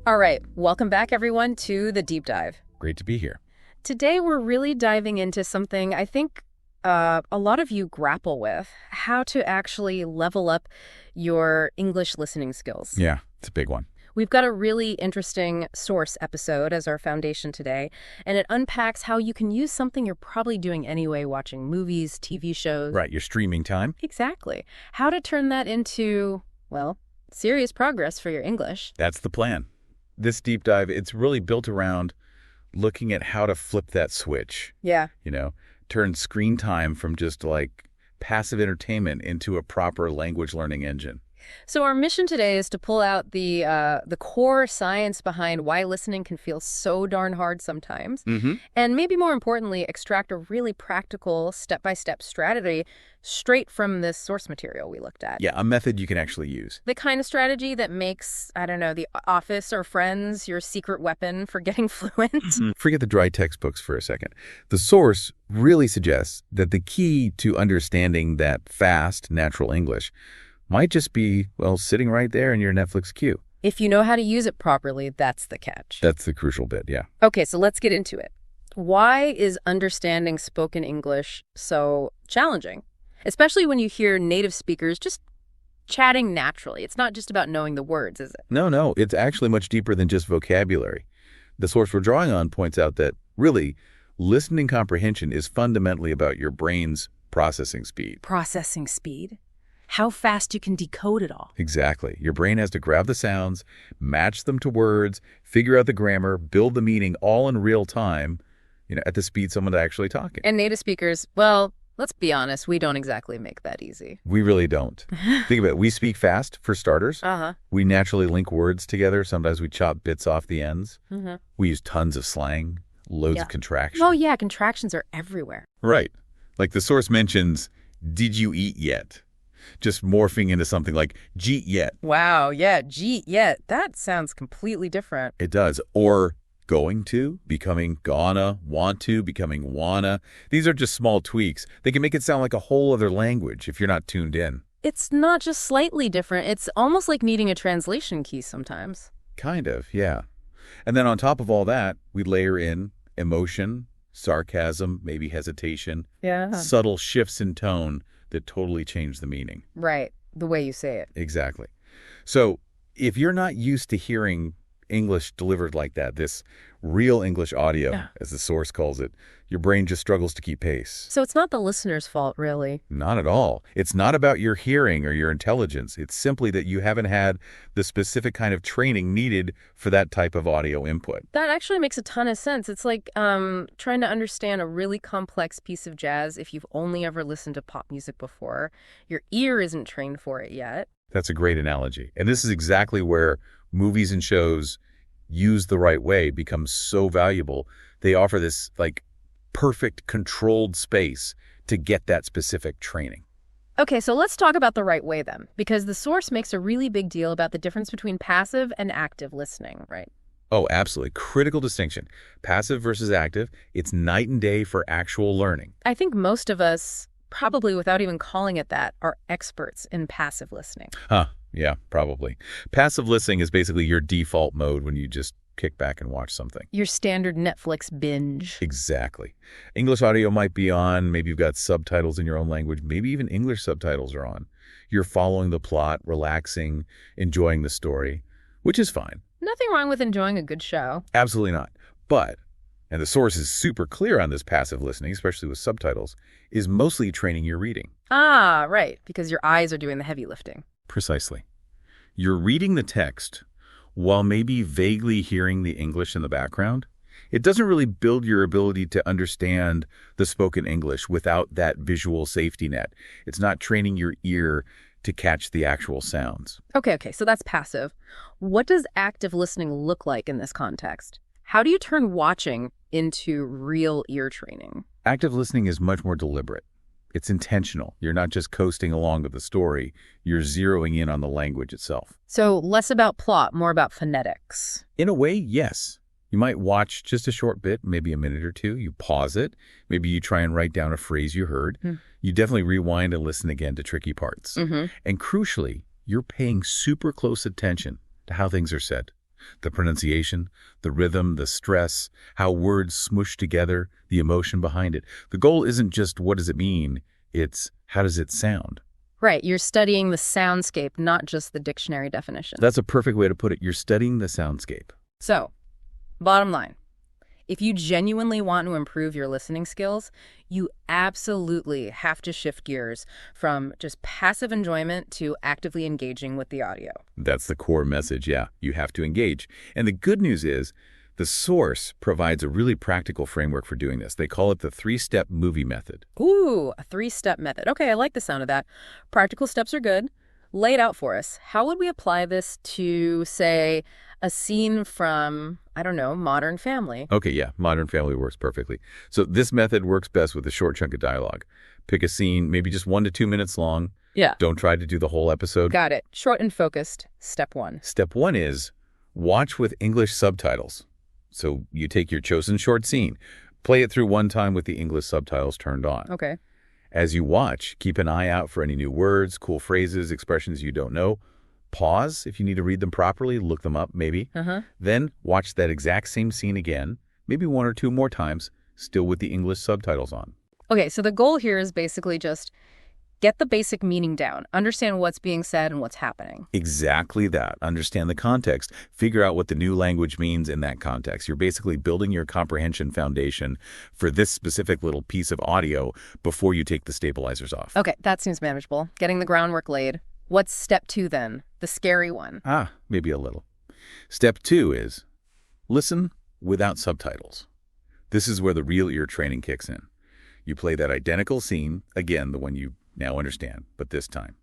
All right, welcome back everyone to the deep dive. Great to be here. Today we're really diving into something I think a lot of you grapple with, how to actually level up your English listening skills. Yeah, it's a big one. We've got a really interesting source episode as our foundation today, and it unpacks how you can use something you're probably doing anyway, watching movies, TV shows. Right, your streaming time. Exactly. How to turn that into, well, serious progress for your English. That's the plan. This deep dive, it's really built around looking at how to flip that switch. Yeah. Turn screen time from just like passive entertainment into a proper language learning engine. So our mission today is to pull out the core science behind why listening can feel so darn hard sometimes. And maybe more importantly, extract a really practical step-by-step strategy straight from this source material we looked at. Yeah, a method you can actually use. The kind of strategy that makes, I don't know, The Office or Friends your secret weapon for getting fluent. Forget the dry textbooks for a second. The source really suggests that the key to understanding that fast, natural English might just be, well, sitting right there in your Netflix queue. If you know how to use it properly, that's the catch. That's the crucial bit, yeah. Okay, so let's get into it. Why is understanding spoken English so challenging? Especially when you hear native speakers just chatting naturally. It's not just about knowing the words, is it? No, it's actually much deeper than just vocabulary. The source we're drawing on points out that, really, listening comprehension is fundamentally about your brain's processing speed. Processing speed? How fast you can decode it all. Exactly. Your brain has to grab the sounds, match them to words, figure out the grammar, build the meaning all in real time, at the speed someone's actually talking. And native speakers, well, let's be honest, we don't exactly make that easy. We really don't. Think about it. We speak fast, for starters. We naturally link words together. Sometimes we chop bits off the ends. We use tons of slang, loads of contractions. Oh, yeah, contractions are everywhere. Right. Like the source mentions, did you eat yet? Just morphing into something like Jeet yet. Wow, yeah, Jeet yet. That sounds completely different. It does. Or going to, becoming gonna, want to, becoming wanna. These are just small tweaks. They can make it sound like a whole other language if you're not tuned in. It's not just slightly different. It's almost like needing a translation key sometimes. Kind of, yeah. And then on top of all that, we layer in emotion, sarcasm, maybe hesitation, subtle shifts in tone that totally change the meaning. Right. The way you say it. Exactly. So if you're not used to hearing English delivered like that, this real English audio, as the source calls it, your brain just struggles to keep pace. So it's not the listener's fault, really. Not at all. It's not about your hearing or your intelligence. It's simply that you haven't had the specific kind of training needed for that type of audio input. That actually makes a ton of sense. It's like trying to understand a really complex piece of jazz if you've only ever listened to pop music before. Your ear isn't trained for it yet. That's a great analogy. And this is exactly where movies and shows used the right way become so valuable. They offer this perfect controlled space to get that specific training. Okay, so let's talk about the right way then, because the source makes a really big deal about the difference between passive and active listening, right? Oh, absolutely. Critical distinction. Passive versus active. It's night and day for actual learning. I think most of us, probably without even calling it that, are experts in passive listening. Yeah, probably. Passive listening is basically your default mode when you just kick back and watch something. Your standard Netflix binge. Exactly. English audio might be on. Maybe you've got subtitles in your own language. Maybe even English subtitles are on. You're following the plot, relaxing, enjoying the story, which is fine. Nothing wrong with enjoying a good show. Absolutely not. But, and the source is super clear on this passive listening, especially with subtitles, is mostly training your reading. Ah, right, because your eyes are doing the heavy lifting. Precisely. You're reading the text while maybe vaguely hearing the English in the background. It doesn't really build your ability to understand the spoken English without that visual safety net. It's not training your ear to catch the actual sounds. Okay, so that's passive. What does active listening look like in this context? How do you turn watching into real ear training? Active listening is much more deliberate. It's intentional. You're not just coasting along with the story. You're zeroing in on the language itself. So less about plot, more about phonetics. In a way, yes. You might watch just a short bit, maybe a minute or two. You pause it. Maybe you try and write down a phrase you heard. You definitely rewind and listen again to tricky parts. And crucially, you're paying super close attention to how things are said. The pronunciation, the rhythm, the stress, how words smush together, the emotion behind it. The goal isn't just what does it mean, it's how does it sound? Right, you're studying the soundscape, not just the dictionary definition. That's a perfect way to put it. You're studying the soundscape. So, bottom line, if you genuinely want to improve your listening skills, you absolutely have to shift gears from just passive enjoyment to actively engaging with the audio. That's the core message, yeah. You have to engage. And the good news is, the source provides a really practical framework for doing this. They call it the 3-step movie method. Ooh, a 3-step method. Okay, I like the sound of that. Practical steps are good. Lay it out for us. How would we apply this to, say, a scene from, I don't know, Modern Family? Okay, yeah, Modern Family works perfectly. So this method works best with a short chunk of dialogue. Pick a scene, maybe just 1 to 2 minutes long. Yeah. Don't try to do the whole episode. Got it. Short and focused. Step 1. Step 1 is watch with English subtitles. So you take your chosen short scene, play it through one time with the English subtitles turned on. Okay. As you watch, keep an eye out for any new words, cool phrases, expressions you don't know. Pause if you need to read them properly, look them up maybe. Then watch that exact same scene again, maybe 1 or 2 more times, still with the English subtitles on. Okay, so the goal here is basically just get the basic meaning down, understand what's being said and what's happening. Exactly that. Understand the context. Figure out what the new language means in that context. You're basically building your comprehension foundation for this specific little piece of audio before you take the stabilizers off. Okay, that seems manageable. Getting the groundwork laid. What's step 2 then? The scary one. Maybe a little. Step 2 is listen without subtitles. This is where the real ear training kicks in. You play that identical scene, again, the one you now understand, but this time,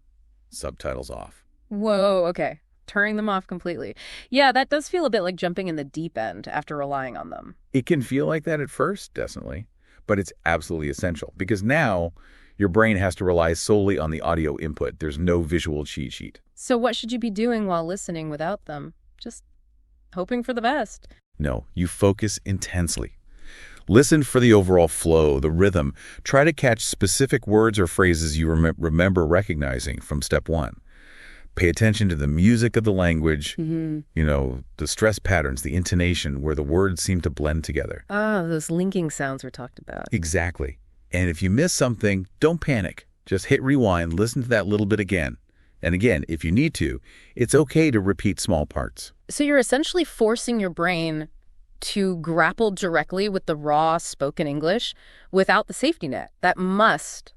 subtitles off. Whoa, okay. Turning them off completely. Yeah, that does feel a bit like jumping in the deep end after relying on them. It can feel like that at first, definitely, but it's absolutely essential because now your brain has to rely solely on the audio input. There's no visual cheat sheet. So what should you be doing while listening without them? Just hoping for the best. No, you focus intensely. Listen for the overall flow, the rhythm. Try to catch specific words or phrases you remember recognizing from step 1. Pay attention to the music of the language, the stress patterns, the intonation, where the words seem to blend together. Those linking sounds were talked about. Exactly. And if you miss something, don't panic. Just hit rewind, listen to that little bit again. And again, if you need to, it's okay to repeat small parts. So you're essentially forcing your brain to grapple directly with the raw spoken English without the safety net. That must,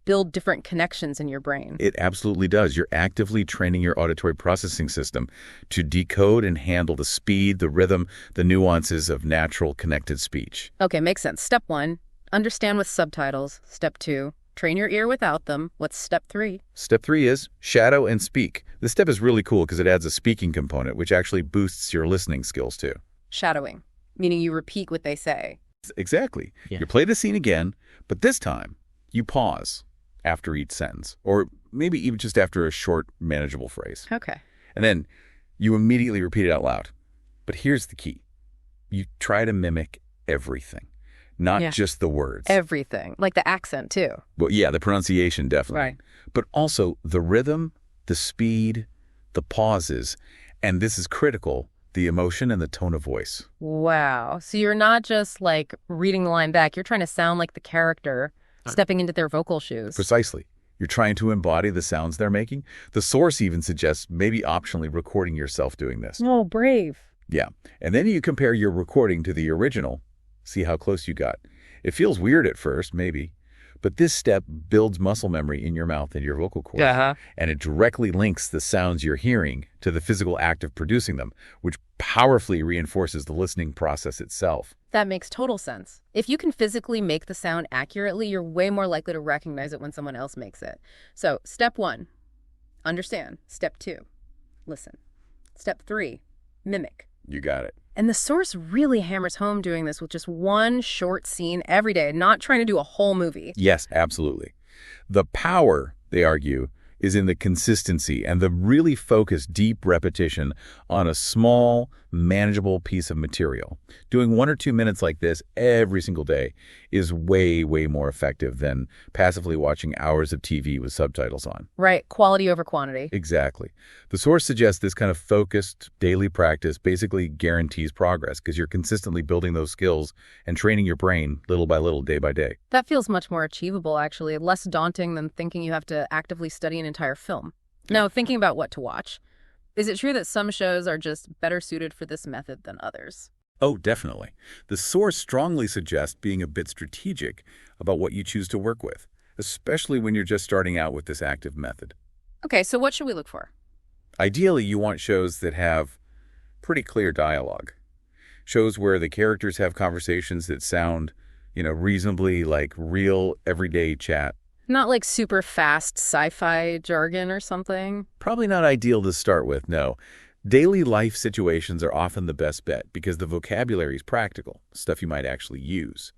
build different connections in your brain. It absolutely does. You're actively training your auditory processing system to decode and handle the speed, the rhythm, the nuances of natural connected speech. Okay, makes sense. Step 1, understand with subtitles. Step 2, train your ear without them. What's step 3? Step 3 is shadow and speak. This step is really cool because it adds a speaking component, which actually boosts your listening skills too. Shadowing, meaning you repeat what they say. Exactly. Yeah. You play the scene again, but this time you pause after each sentence, or maybe even just after a short, manageable phrase. Okay. And then you immediately repeat it out loud. But here's the key. You try to mimic everything, not just the words. Everything, like the accent too. Well, yeah, the pronunciation definitely. Right. But also the rhythm, the speed, the pauses, and this is critical, the emotion and the tone of voice. Wow. So you're not just reading the line back. You're trying to sound like the character, stepping into their vocal shoes. Precisely. You're trying to embody the sounds they're making. The source even suggests maybe optionally recording yourself doing this. Oh, brave. Yeah. And then you compare your recording to the original, see how close you got. It feels weird at first, maybe, but this step builds muscle memory in your mouth and your vocal cords. And it directly links the sounds you're hearing to the physical act of producing them, which powerfully reinforces the listening process itself. That makes total sense. If you can physically make the sound accurately, you're way more likely to recognize it when someone else makes it. So, step 1, understand. Step 2, listen. Step 3, mimic. You got it. And the source really hammers home doing this with just one short scene every day, not trying to do a whole movie. Yes, absolutely. The power, they argue, is in the consistency and the really focused, deep repetition on a small, manageable piece of material. Doing 1 or 2 minutes like this every single day is way, way more effective than passively watching hours of TV with subtitles on. Right. Quality over quantity. Exactly. The source suggests this kind of focused daily practice basically guarantees progress because you're consistently building those skills and training your brain little by little, day by day. That feels much more achievable, actually. Less daunting than thinking you have to actively study an entire film. Now, thinking about what to watch, is it true that some shows are just better suited for this method than others? Oh, definitely. The source strongly suggests being a bit strategic about what you choose to work with, especially when you're just starting out with this active method. Okay, so what should we look for? Ideally, you want shows that have pretty clear dialogue. Shows where the characters have conversations that sound, reasonably like real everyday chat. Not like super fast sci-fi jargon or something? Probably not ideal to start with, no. Daily life situations are often the best bet because the vocabulary is practical, stuff you might actually use.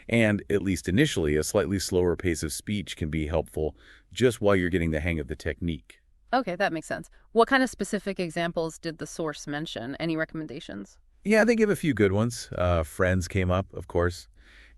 And, at least initially, a slightly slower pace of speech can be helpful just while you're getting the hang of the technique. Okay, that makes sense. What kind of specific examples did the source mention? Any recommendations? Yeah, they give a few good ones. Friends came up, of course.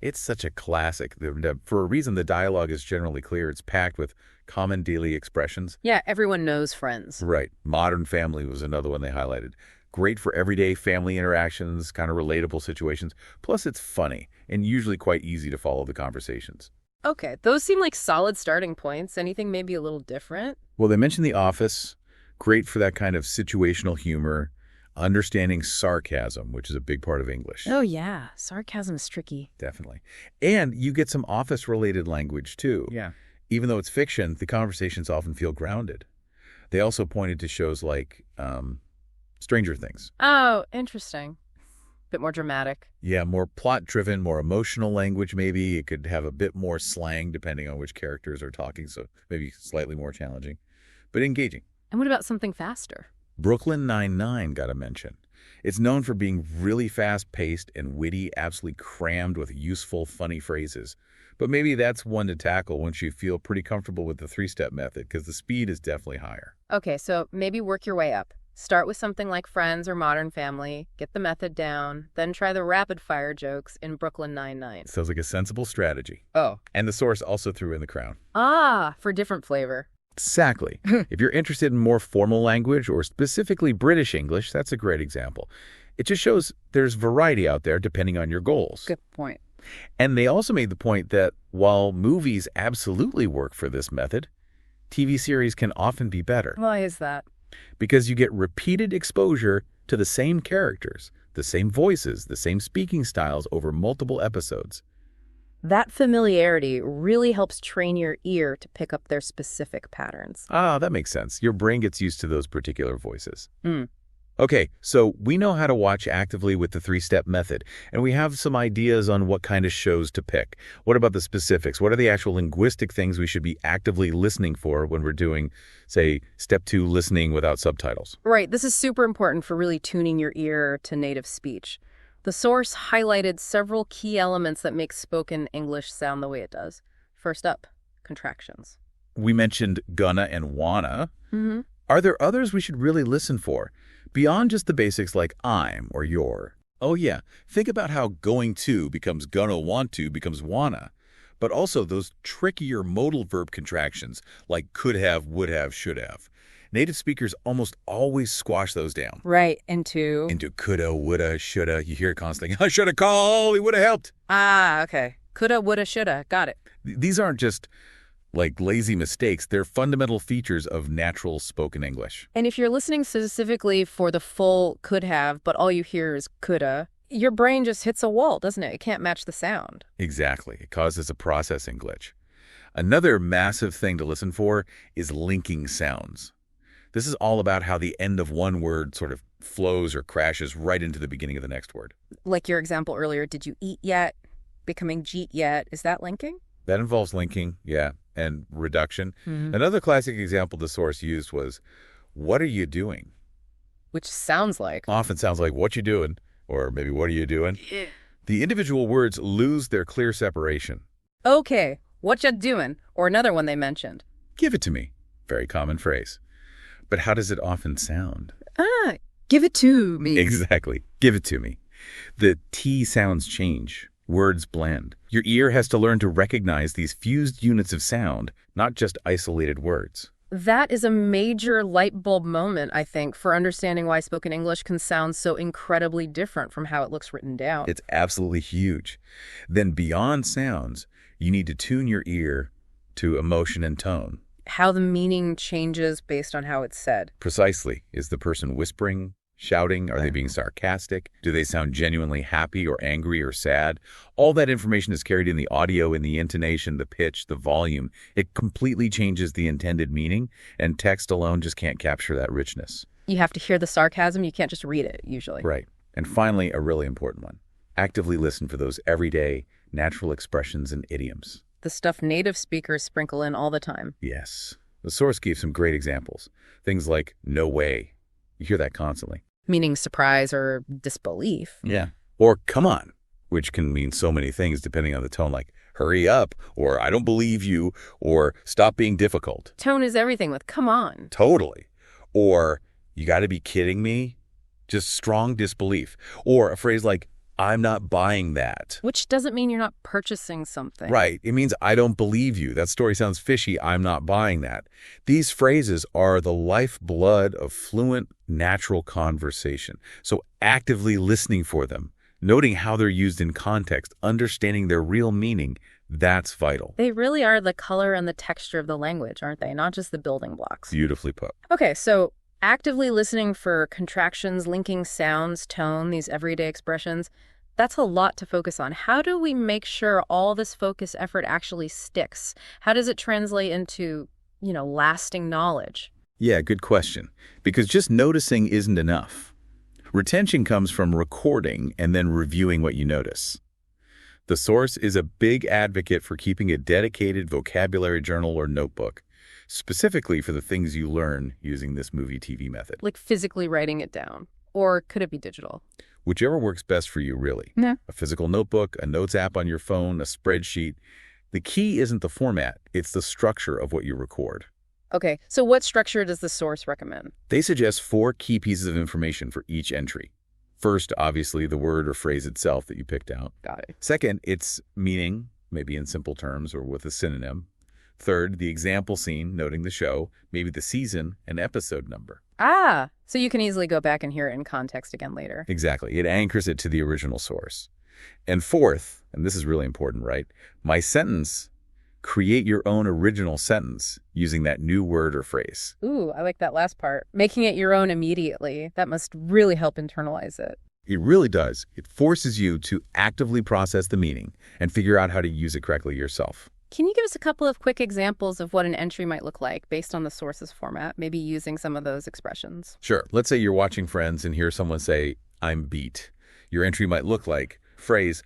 It's such a classic. For a reason, the dialogue is generally clear. It's packed with common daily expressions. Yeah, everyone knows Friends. Right. Modern Family was another one they highlighted. Great for everyday family interactions, kind of relatable situations. Plus, it's funny and usually quite easy to follow the conversations. Okay, those seem like solid starting points. Anything maybe a little different? Well, they mentioned The Office. Great for that kind of situational humor. Understanding sarcasm, which is a big part of English. Oh, yeah. Sarcasm is tricky. Definitely. And you get some office-related language, too. Yeah. Even though it's fiction, the conversations often feel grounded. They also pointed to shows like Stranger Things. Oh, interesting. Bit more dramatic. Yeah, more plot-driven, more emotional language maybe. It could have a bit more slang depending on which characters are talking, so maybe slightly more challenging, but engaging. And what about something faster? Brooklyn Nine-Nine got a mention. It's known for being really fast-paced and witty, absolutely crammed with useful, funny phrases. But maybe that's one to tackle once you feel pretty comfortable with the three-step method, because the speed is definitely higher. Okay, so maybe work your way up. Start with something like Friends or Modern Family, get the method down, then try the rapid-fire jokes in Brooklyn Nine-Nine. Sounds like a sensible strategy. Oh. And the source also threw in the crown. Ah, for different flavor. Exactly. If you're interested in more formal language or specifically British English, that's a great example. It just shows there's variety out there depending on your goals. Good point. And they also made the point that while movies absolutely work for this method, TV series can often be better. Why is that? Because you get repeated exposure to the same characters, the same voices, the same speaking styles over multiple episodes. That familiarity really helps train your ear to pick up their specific patterns. Ah, that makes sense. Your brain gets used to those particular voices. Mm. Okay, so we know how to watch actively with the three-step method, and we have some ideas on what kind of shows to pick. What about the specifics? What are the actual linguistic things we should be actively listening for when we're doing, say, step 2, listening without subtitles? Right, this is super important for really tuning your ear to native speech. The source highlighted several key elements that make spoken English sound the way it does. First up, contractions. We mentioned gonna and wanna. Mm-hmm. Are there others we should really listen for? Beyond just the basics like I'm or you're. Oh yeah, think about how going to becomes gonna, want to becomes wanna. But also those trickier modal verb contractions like could have, would have, should have. Native speakers almost always squash those down. Right, into Coulda, woulda, shoulda. You hear it constantly. I shoulda called, he woulda helped. Ah, okay. Coulda, woulda, shoulda. Got it. These aren't just like lazy mistakes. They're fundamental features of natural spoken English. And if you're listening specifically for the full could have, but all you hear is coulda, your brain just hits a wall, doesn't it? It can't match the sound. Exactly. It causes a processing glitch. Another massive thing to listen for is linking sounds. This is all about how the end of one word sort of flows or crashes right into the beginning of the next word. Like your example earlier, did you eat yet? Becoming Jeet yet? Is that linking? That involves linking, yeah, and reduction. Mm-hmm. Another classic example the source used was, what are you doing? Which sounds like. Often sounds like, what you doing? Or maybe, what are you doing? Yeah. The individual words lose their clear separation. Okay, what ya doing? Or another one they mentioned. Give it to me. Very common phrase. But how does it often sound? Give it to me. Exactly. Give it to me. The T sounds change. Words blend. Your ear has to learn to recognize these fused units of sound, not just isolated words. That is a major light bulb moment, I think, for understanding why spoken English can sound so incredibly different from how it looks written down. It's absolutely huge. Then beyond sounds, you need to tune your ear to emotion and tone. How the meaning changes based on how it's said. Precisely. Is the person whispering, shouting? Are they being sarcastic? Do they sound genuinely happy or angry or sad? All that information is carried in the audio, in the intonation, the pitch, the volume. It completely changes the intended meaning, and text alone just can't capture that richness. You have to hear the sarcasm. You can't just read it, usually. Right. And finally, a really important one. Actively listen for those everyday, natural expressions and idioms. The stuff native speakers sprinkle in all the time. Yes. The source gave some great examples. Things like, no way. You hear that constantly. Meaning surprise or disbelief. Yeah. Or come on, which can mean so many things depending on the tone, like hurry up, or I don't believe you, or stop being difficult. Tone is everything with come on. Totally. Or you got to be kidding me. Just strong disbelief. Or a phrase like, I'm not buying that. Which doesn't mean you're not purchasing something. Right. It means I don't believe you. That story sounds fishy. I'm not buying that. These phrases are the lifeblood of fluent, natural conversation. So actively listening for them, noting how they're used in context, understanding their real meaning, that's vital. They really are the color and the texture of the language, aren't they? Not just the building blocks. Beautifully put. Okay, so actively listening for contractions, linking sounds, tone, these everyday expressions, that's a lot to focus on. How do we make sure all this focus effort actually sticks? How does it translate into, lasting knowledge? Yeah, good question. Because just noticing isn't enough. Retention comes from recording and then reviewing what you notice. The source is a big advocate for keeping a dedicated vocabulary journal or notebook, specifically for the things you learn using this movie TV method. Like physically writing it down. Or could it be digital? Whichever works best for you, really. Yeah. A physical notebook, a notes app on your phone, a spreadsheet. The key isn't the format, it's the structure of what you record. Okay, so what structure does the source recommend? They suggest 4 key pieces of information for each entry. First, obviously, the word or phrase itself that you picked out. Got it. Second, its meaning, maybe in simple terms or with a synonym. Third, the example scene, noting the show, maybe the season and episode number. So you can easily go back and hear it in context again later. Exactly. It anchors it to the original source. And fourth, and this is really important, right? My sentence, create your own original sentence using that new word or phrase. Ooh, I like that last part. Making it your own immediately. That must really help internalize it. It really does. It forces you to actively process the meaning and figure out how to use it correctly yourself. Can you give us a couple of quick examples of what an entry might look like based on the source's format, maybe using some of those expressions? Sure. Let's say you're watching Friends and hear someone say, I'm beat. Your entry might look like phrase,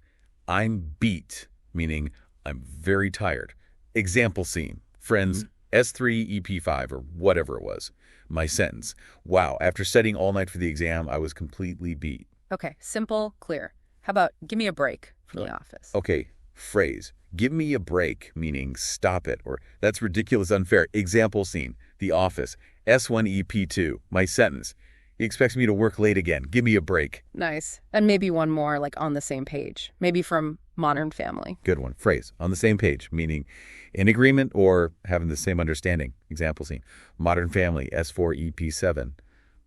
I'm beat, meaning I'm very tired. Example scene, Friends S3 EP5 or whatever it was. My sentence, wow, after studying all night for the exam, I was completely beat. Okay, simple, clear. How about give me a break from the office? Okay, phrase, give me a break, meaning stop it, or that's ridiculous, unfair. Example scene, The Office, S1 EP2, my sentence. He expects me to work late again. Give me a break. Nice. And maybe one more, like on the same page. Maybe from Modern Family. Good one. Phrase, on the same page, meaning in agreement or having the same understanding. Example scene, Modern Family, S4 EP7,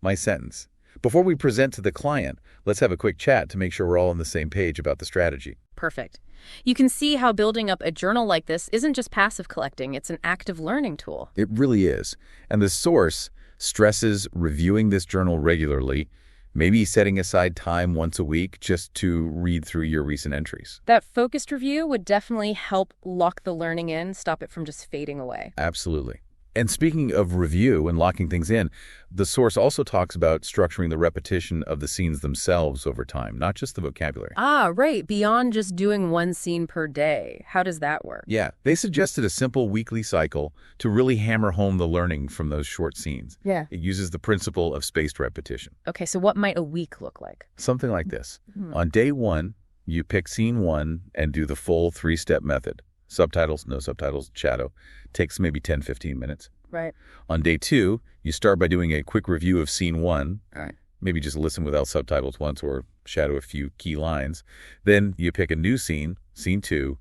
my sentence. Before we present to the client, let's have a quick chat to make sure we're all on the same page about the strategy. Perfect. You can see how building up a journal like this isn't just passive collecting, it's an active learning tool. It really is. And the source stresses reviewing this journal regularly, maybe setting aside time once a week just to read through your recent entries. That focused review would definitely help lock the learning in, stop it from just fading away. Absolutely. And speaking of review and locking things in, the source also talks about structuring the repetition of the scenes themselves over time, not just the vocabulary. Right. Beyond just doing one scene per day. How does that work? Yeah. They suggested a simple weekly cycle to really hammer home the learning from those short scenes. Yeah. It uses the principle of spaced repetition. Okay, so what might a week look like? Something like this. On day 1, you pick scene 1 and do the full 3-step method. Subtitles, no subtitles, shadow. Takes maybe 10, 15 minutes. Right. On day 2, you start by doing a quick review of scene 1. All right. Maybe just listen without subtitles once or shadow a few key lines. Then you pick a new scene, scene 2,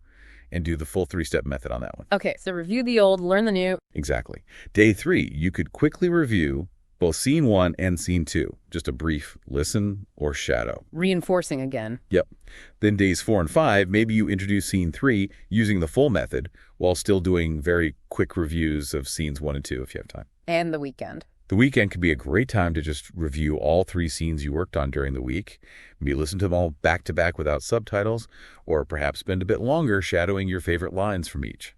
and do the full 3-step method on that one. Okay, so review the old, learn the new. Exactly. Day 3, you could quickly review both scene 1 and scene 2. Just a brief listen or shadow. Reinforcing again. Yep. Then days 4 and 5, maybe you introduce scene 3 using the full method while still doing very quick reviews of scenes 1 and 2 if you have time. And the weekend. The weekend could be a great time to just review all 3 scenes you worked on during the week. Maybe listen to them all back-to-back without subtitles, or perhaps spend a bit longer shadowing your favorite lines from each.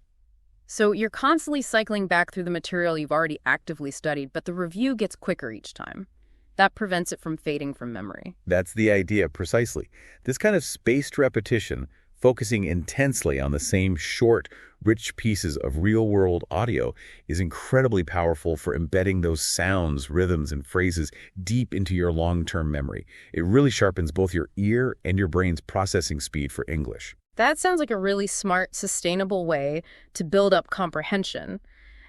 So you're constantly cycling back through the material you've already actively studied, but the review gets quicker each time. That prevents it from fading from memory. That's the idea, precisely. This kind of spaced repetition, focusing intensely on the same short, rich pieces of real-world audio, is incredibly powerful for embedding those sounds, rhythms, and phrases deep into your long-term memory. It really sharpens both your ear and your brain's processing speed for English. That sounds like a really smart, sustainable way to build up comprehension.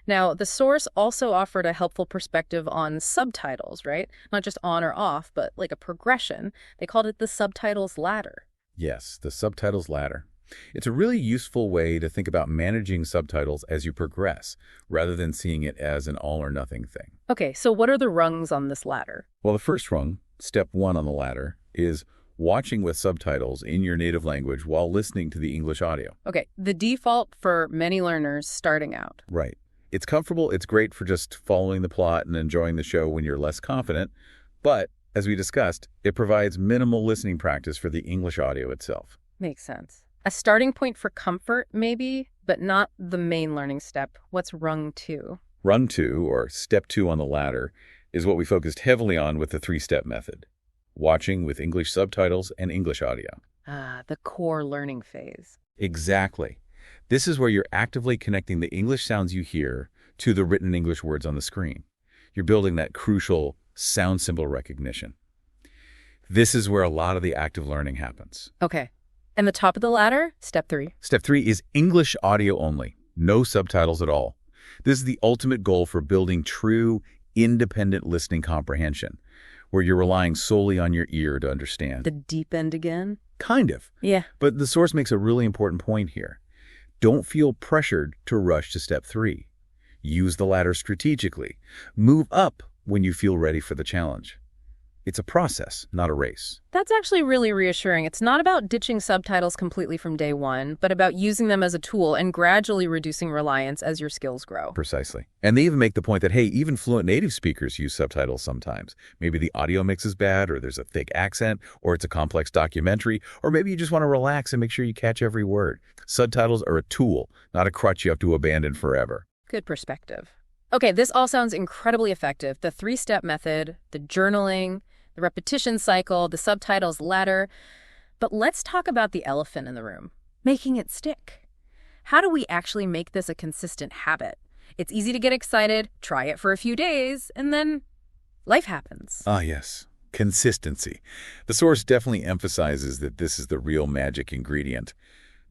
Now, the source also offered a helpful perspective on subtitles, right? Not just on or off, but like a progression. They called it the Subtitles Ladder. Yes, the Subtitles Ladder. It's a really useful way to think about managing subtitles as you progress, rather than seeing it as an all-or-nothing thing. Okay, so what are the rungs on this ladder? Well, the first rung, step 1 on the ladder, is watching with subtitles in your native language while listening to the English audio. Okay, the default for many learners starting out. Right. It's comfortable, it's great for just following the plot and enjoying the show when you're less confident, but, as we discussed, it provides minimal listening practice for the English audio itself. Makes sense. A starting point for comfort, maybe, but not the main learning step. What's rung 2? Rung 2, or step 2 on the ladder, is what we focused heavily on with the 3-step method. Watching with English subtitles and English audio. Ah, the core learning phase. Exactly. This is where you're actively connecting the English sounds you hear to the written English words on the screen. You're building that crucial sound symbol recognition. This is where a lot of the active learning happens. Okay. And the top of the ladder, step 3. Step 3 is English audio only, no subtitles at all. This is the ultimate goal for building true, independent listening comprehension, where you're relying solely on your ear to understand. The deep end again? Kind of. Yeah. But the source makes a really important point here. Don't feel pressured to rush to step 3. Use the ladder strategically. Move up when you feel ready for the challenge. It's a process, not a race. That's actually really reassuring. It's not about ditching subtitles completely from day one, but about using them as a tool and gradually reducing reliance as your skills grow. Precisely. And they even make the point that, hey, even fluent native speakers use subtitles sometimes. Maybe the audio mix is bad, or there's a thick accent, or it's a complex documentary, or maybe you just want to relax and make sure you catch every word. Subtitles are a tool, not a crutch you have to abandon forever. Good perspective. Okay, this all sounds incredibly effective. The 3-step method, the journaling, the repetition cycle, the subtitles ladder. But let's talk about the elephant in the room, making it stick. How do we actually make this a consistent habit? It's easy to get excited, try it for a few days, and then life happens. Ah, yes. Consistency. The source definitely emphasizes that this is the real magic ingredient.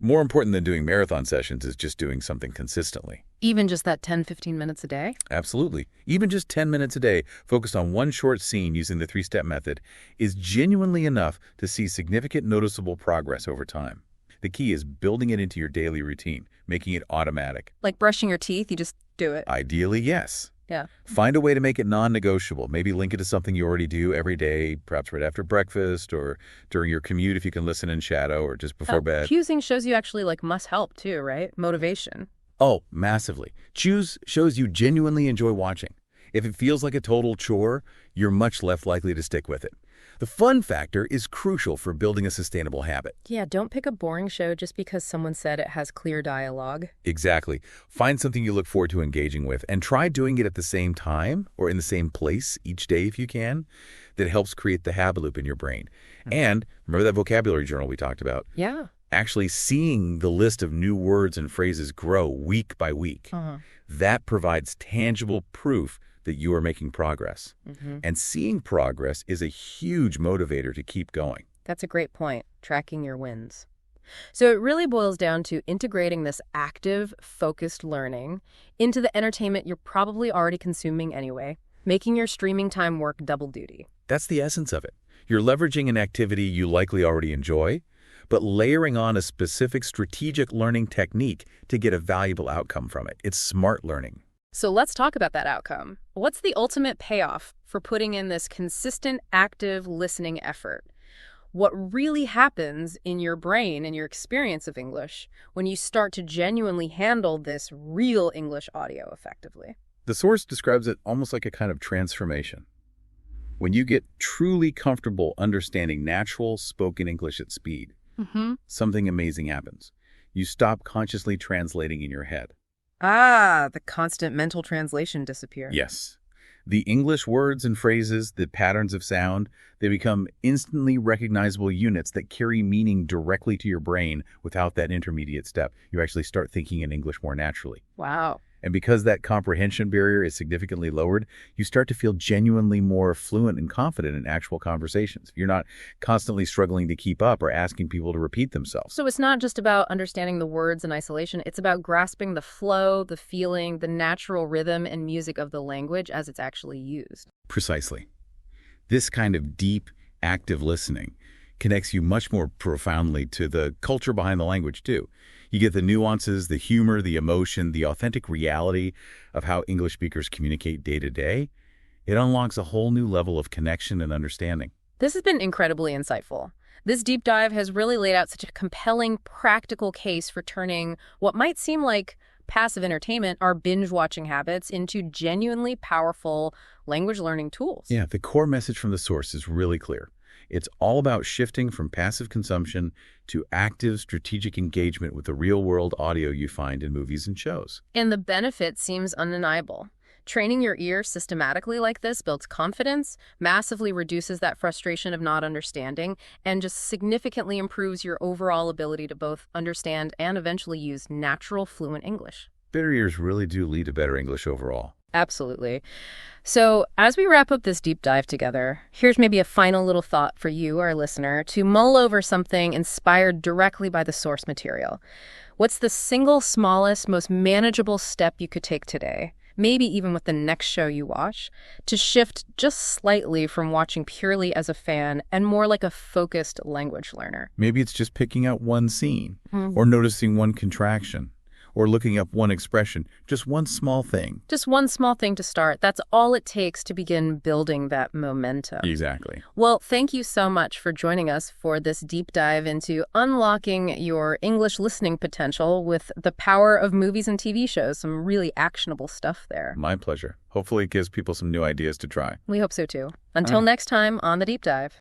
More important than doing marathon sessions is just doing something consistently. Even just that 10-15 minutes a day? Absolutely. Even just 10 minutes a day, focused on one short scene using the 3-step method, is genuinely enough to see significant noticeable progress over time. The key is building it into your daily routine, making it automatic. Like brushing your teeth, you just do it. Ideally, yes. Yeah. Find a way to make it non-negotiable. Maybe link it to something you already do every day, perhaps right after breakfast or during your commute if you can listen in shadow or just before bed. Choosing shows you actually must help too, right? Motivation. Oh, massively. Choose shows you genuinely enjoy watching. If it feels like a total chore, you're much less likely to stick with it. The fun factor is crucial for building a sustainable habit. Yeah, don't pick a boring show just because someone said it has clear dialogue. Exactly. Find something you look forward to engaging with and try doing it at the same time or in the same place each day if you can. That helps create the habit loop in your brain. And remember that vocabulary journal we talked about? Yeah. Actually seeing the list of new words and phrases grow week by week. That provides tangible proof that you are making progress. And seeing progress is a huge motivator to keep going. That's a great point, tracking your wins. So it really boils down to integrating this active, focused learning into the entertainment you're probably already consuming anyway, making your streaming time work double duty. That's the essence of it. You're leveraging an activity you likely already enjoy, but layering on a specific strategic learning technique to get a valuable outcome from it. It's smart learning. So let's talk about that outcome. What's the ultimate payoff for putting in this consistent, active listening effort? What really happens in your brain and your experience of English when you start to genuinely handle this real English audio effectively? The source describes it almost like a kind of transformation. When you get truly comfortable understanding natural spoken English at speed, something amazing happens. You stop consciously translating in your head. Ah, the constant mental translation disappears. Yes. The English words and phrases, the patterns of sound, they become instantly recognizable units that carry meaning directly to your brain without that intermediate step. You actually start thinking in English more naturally. Wow. And because that comprehension barrier is significantly lowered, you start to feel genuinely more fluent and confident in actual conversations. You're not constantly struggling to keep up or asking people to repeat themselves. So it's not just about understanding the words in isolation. It's about grasping the flow, the feeling, the natural rhythm and music of the language as it's actually used. Precisely. This kind of deep, active listening connects you much more profoundly to the culture behind the language, too. You get the nuances, the humor, the emotion, the authentic reality of how English speakers communicate day to day. It unlocks a whole new level of connection and understanding. This has been incredibly insightful. This deep dive has really laid out such a compelling, practical case for turning what might seem like passive entertainment, our binge-watching habits, into genuinely powerful language learning tools. Yeah, the core message from the source is really clear. It's all about shifting from passive consumption to active, strategic engagement with the real-world audio you find in movies and shows. And the benefit seems undeniable. Training your ear systematically like this builds confidence, massively reduces that frustration of not understanding, and just significantly improves your overall ability to both understand and eventually use natural, fluent English. Better ears really do lead to better English overall. Absolutely. So as we wrap up this deep dive together, here's maybe a final little thought for you, our listener, to mull over something inspired directly by the source material. What's the single smallest, most manageable step you could take today, maybe even with the next show you watch, to shift just slightly from watching purely as a fan and more like a focused language learner? Maybe it's just picking out one scene, or noticing one contraction, or looking up one expression, just one small thing. Just one small thing to start. That's all it takes to begin building that momentum. Exactly. Well, thank you so much for joining us for this deep dive into unlocking your English listening potential with the power of movies and TV shows. Some really actionable stuff there. My pleasure. Hopefully it gives people some new ideas to try. We hope so too. Until next time on The Deep Dive.